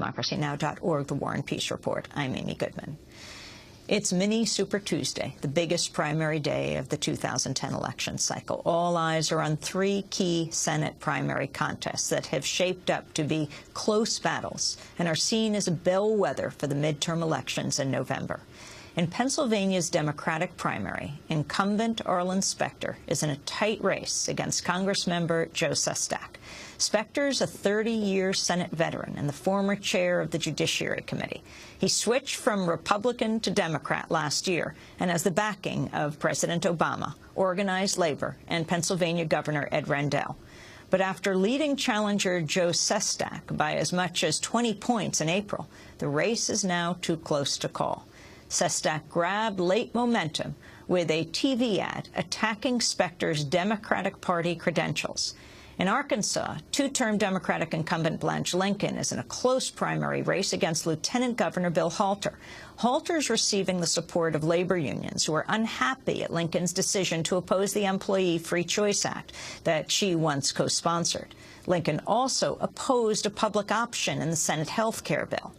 democracynow.org, The War and Peace Report. I'm Amy Goodman. It's Mini Super Tuesday, the biggest primary day of the 2010 election cycle. All eyes are on three key Senate primary contests that have shaped up to be close battles and are seen as a bellwether for the midterm elections in November. In Pennsylvania's Democratic primary, incumbent Arlen Specter is in a tight race against Congressmember Joe Sestak. Specter's a 30-year Senate veteran and the former chair of the Judiciary Committee. He switched from Republican to Democrat last year and has the backing of President Obama, organized labor, and Pennsylvania Governor Ed Rendell. But after leading challenger Joe Sestak by as much as 20 points in April, the race is now too close to call. Sestak grabbed late momentum with a TV ad attacking Specter's Democratic Party credentials. In Arkansas, two-term Democratic incumbent Blanche Lincoln is in a close primary race against Lieutenant Governor Bill Halter. Halter's receiving the support of labor unions who are unhappy at Lincoln's decision to oppose the Employee Free Choice Act that she once co-sponsored. Lincoln also opposed a public option in the Senate health care bill.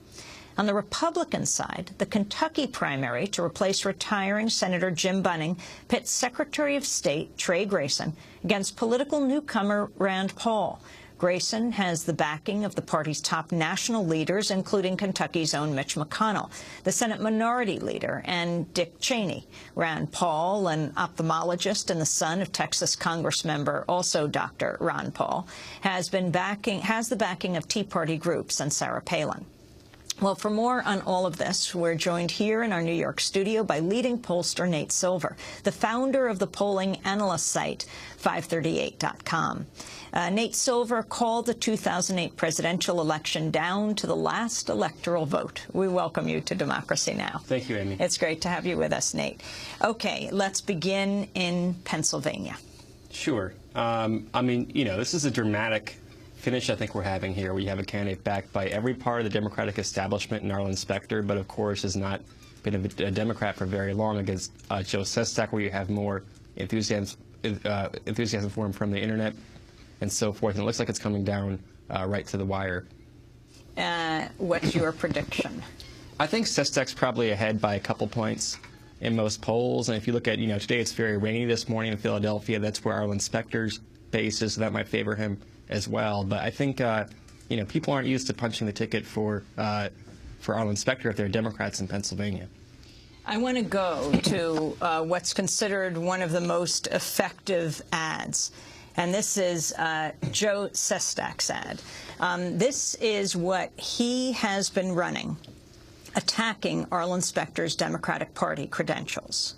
On the Republican side, the Kentucky primary to replace retiring Senator Jim Bunning pits Secretary of State Trey Grayson against political newcomer Rand Paul. Grayson has the backing of the party's top national leaders, including Kentucky's own Mitch McConnell, the Senate Minority Leader, and Dick Cheney. Rand Paul, an ophthalmologist and the son of Texas Congressmember, also Dr. Ron Paul, has the backing of Tea Party groups and Sarah Palin. Well, for more on all of this, we're joined here in our New York studio by leading pollster Nate Silver, the founder of the polling analyst site 538.com. Nate Silver called the 2008 presidential election down to the last electoral vote. We welcome you to Democracy Now! Thank you, Amy. It's great to have you with us, Nate. Okay, let's begin in Pennsylvania. Sure. I mean, you know, this is a dramatic finish I think we're having here. We have a candidate backed by every part of the Democratic establishment in Arlen Specter, but of course has not been a Democrat for very long, against Joe Sestak, where you have more enthusiasm for him from the internet and so forth. And it looks like it's coming down right to the wire. What's your prediction? I think Sestak's probably ahead by a couple points in most polls. And if you look at, you know, today it's very rainy this morning in Philadelphia. That's where Arlen Specter's base is, so that might favor him as well. But I think, you know, people aren't used to punching the ticket for Arlen Specter if they're Democrats in Pennsylvania. I want to go to what's considered one of the most effective ads, and this is Joe Sestak's ad. This is what he has been running, attacking Arlen Specter's Democratic Party credentials.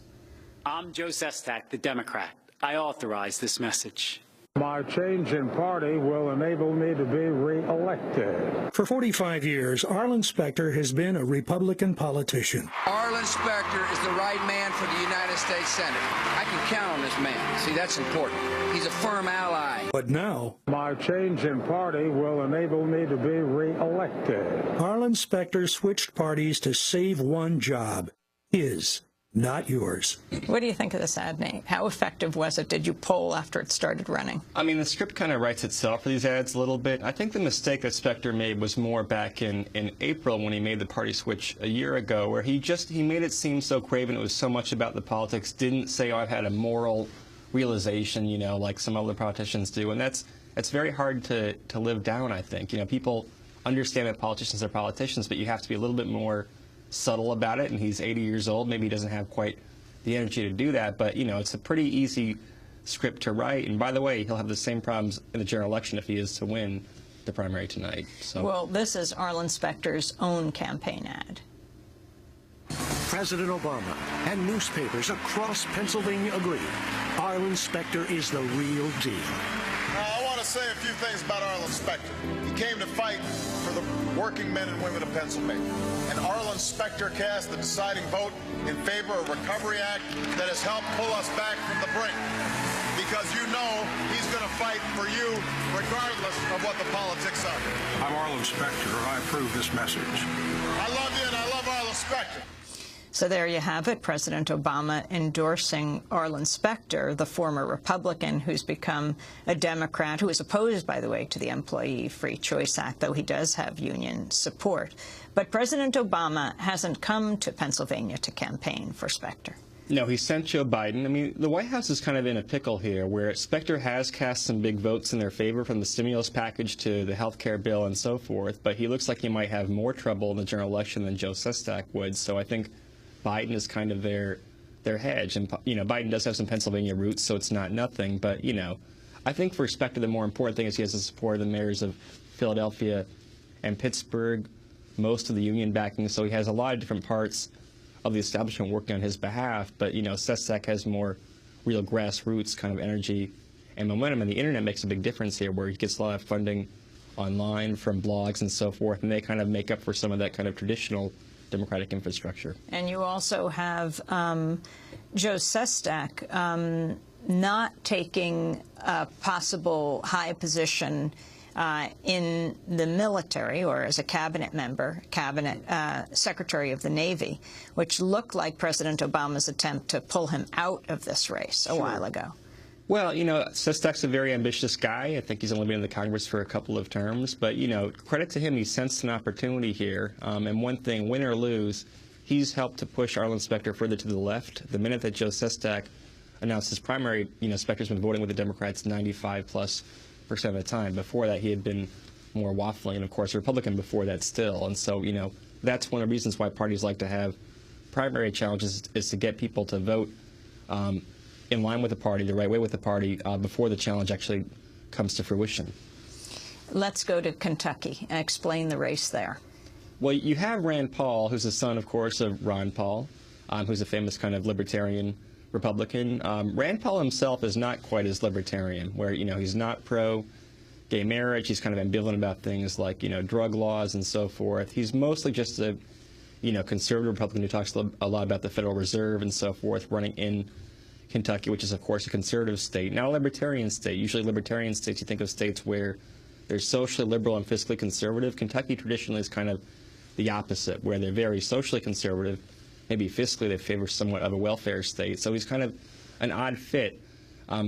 I'm Joe Sestak, the Democrat. I authorize this message. My change in party will enable me to be re-elected. For 45 years, Arlen Specter has been a Republican politician. Arlen Specter is the right man for the United States Senate. I can count on this man. See, that's important. He's a firm ally. But now, my change in party will enable me to be re-elected. Arlen Specter switched parties to save one job, his, not yours. What do you think of this ad, Nate? How effective was it? Did you poll after it started running? I mean, the script kind of writes itself for these ads a little bit. I think the mistake that Specter made was more back in April when he made the party switch a year ago, where he made it seem so craven. It was so much about the politics. Didn't say, oh, I've had a moral realization, you know, like some other politicians do. And that's very hard to live down, I think. You know, people understand that politicians are politicians, but you have to be a little bit more subtle about it, and he's 80 years old. Maybe he doesn't have quite the energy to do that, but, you know, it's a pretty easy script to write. And by the way, he'll have the same problems in the general election if he is to win the primary tonight. So. Well, this is Arlen Specter's own campaign ad. President Obama and newspapers across Pennsylvania agree Arlen Specter is the real deal. I want to say a few things about Arlen Specter. He came to fight for the working men and women of Pennsylvania. And Arlen Specter cast the deciding vote in favor of a Recovery Act that has helped pull us back from the brink. Because you know he's going to fight for you regardless of what the politics are. I'm Arlen Specter. I approve this message. I love you and I love Arlen Specter. So there you have it, President Obama endorsing Arlen Specter, the former Republican who's become a Democrat, who is opposed, by the way, to the Employee Free Choice Act, though he does have union support. But President Obama hasn't come to Pennsylvania to campaign for Specter. No, he sent Joe Biden. I mean, the White House is kind of in a pickle here, where Specter has cast some big votes in their favor, from the stimulus package to the health care bill and so forth, but he looks like he might have more trouble in the general election than Joe Sestak would. So I think Biden is kind of their hedge. And, you know, Biden does have some Pennsylvania roots, so it's not nothing. But, you know, I think for Specter, the more important thing is he has the support of the mayors of Philadelphia and Pittsburgh, most of the union backing. So he has a lot of different parts of the establishment working on his behalf. But, you know, Sestak has more real grassroots kind of energy and momentum. And the Internet makes a big difference here, where he gets a lot of funding online from blogs and so forth. And they kind of make up for some of that kind of traditional Democratic infrastructure. And you also have Joe Sestak not taking a possible high position in the military, or as a cabinet member, cabinet secretary of the Navy, which looked like President Obama's attempt to pull him out of this race a while ago. Well, you know, Sestak's a very ambitious guy. I think he's only been in the Congress for a couple of terms. But, you know, credit to him, he sensed an opportunity here. And one thing, win or lose, he's helped to push Arlen Specter further to the left. The minute that Joe Sestak announced his primary, you know, Specter's been voting with the Democrats 95+% of the time. Before that, he had been more waffling, and, of course, a Republican before that still. And so, you know, that's one of the reasons why parties like to have primary challenges, is to get people to vote in line with the party, the right way with the party, before the challenge actually comes to fruition. Let's go to Kentucky and explain the race there. Well, you have Rand Paul, who's the son, of course, of Ron Paul, who's a famous kind of libertarian Republican. Rand Paul himself is not quite as libertarian, where, you know, he's not pro-gay marriage. He's kind of ambivalent about things like, you know, drug laws and so forth. He's mostly just a, you know, conservative Republican who talks a lot about the Federal Reserve and so forth, running in Kentucky, which is, of course, a conservative state, not a libertarian state. Usually libertarian states, you think of states where they're socially liberal and fiscally conservative. Kentucky traditionally is kind of the opposite, where they're very socially conservative. Maybe fiscally they favor somewhat of a welfare state. So he's kind of an odd fit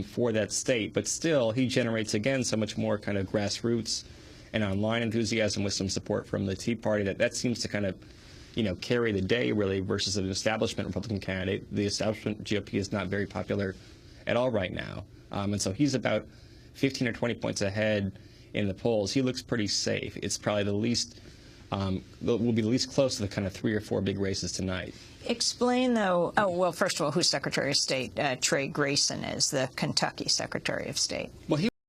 for that state. But still, he generates, again, so much more kind of grassroots and online enthusiasm with some support from the Tea Party. That seems to kind of, you know, carry the day, really, versus an establishment Republican candidate. The establishment GOP is not very popular at all right now. And so he's about 15 or 20 points ahead in the polls. He looks pretty safe. It's probably the least, will be the least close to the kind of 3 or 4 big races tonight. Explain, though, well, first of all, who Secretary of State Trey Grayson is, the Kentucky Secretary of State. Well, he